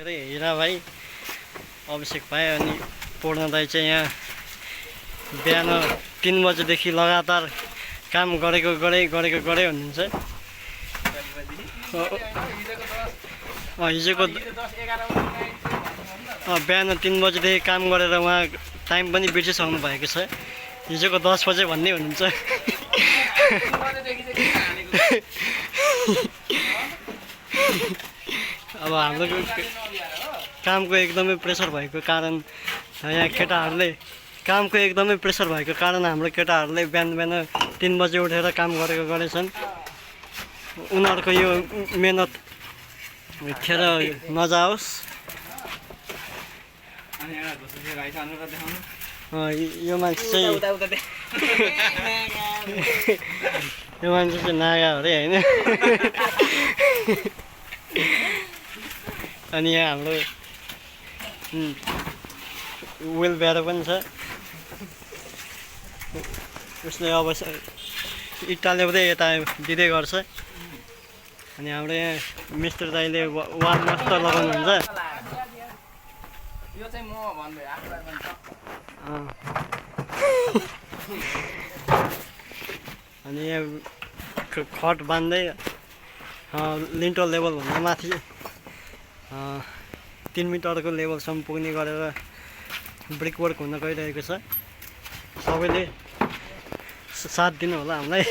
के अरे हिरा भाइ अभिषेक भाइ अनि पूर्ण दाइ चाहिँ यहाँ बिहान 3 बजेदेखि लगातार काम गरेको गरे हुनुहुन्छ। हिजोको बिहान 3 बजेदेखि काम गरेर उहाँ टाइम पनि बिर्सिसक्नु भएको छ। हिजोको 10 बजे भन्ने हुनुहुन्छ। अब हाम्रो कामको एकदमै प्रेसर भएको कारण यहाँ केटाहरूले हाम्रो केटाहरूले बिहान 3 बजे उठेर काम गरेछन्। उनीहरूको यो मेहनत खेर नजाओस्। यो मान्छे चाहिँ नागा अरे होइन। अनि यहाँ हाम्रो विल ब्यारो पनि छ। उसले अब इट्टा ल्याउँदै यता दिँदै गर्छ। अनि हाम्रो यहाँ मिस्टर दाइले वाल मस्त लगाउनुहुन्छ। अनि यहाँ खट बान्दै लिन्टल लेभलभन्दा माथि 3 मिटरको लेभलसम्म पुग्ने गरेर ब्रिक वर्क हुन गइरहेको छ। सबैले साथ दिनु होला हामीलाई।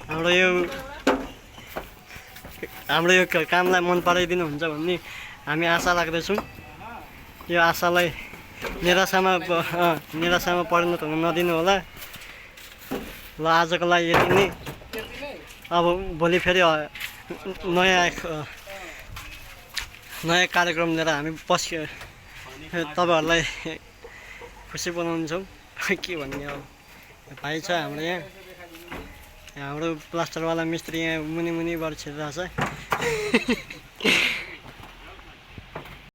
हाम्रो यो कामलाई मन पराइदिनुहुन्छ भन्ने हामी आशा राख्दछौँ। यो आशालाई निराशामा परिणत हुन नदिनु होला। ल आजको लागि यति नै। अब भोलि फेरि नयाँ कार्यक्रम लिएर हामी तपाईँहरूलाई खुसी बनाउँछौँ। के भन्ने अब भाइ छ हाम्रो यहाँ हाम्रो प्लास्टरवाला मिस्त्री यहाँ मुनि मुनिबाट छिरिरहेछ।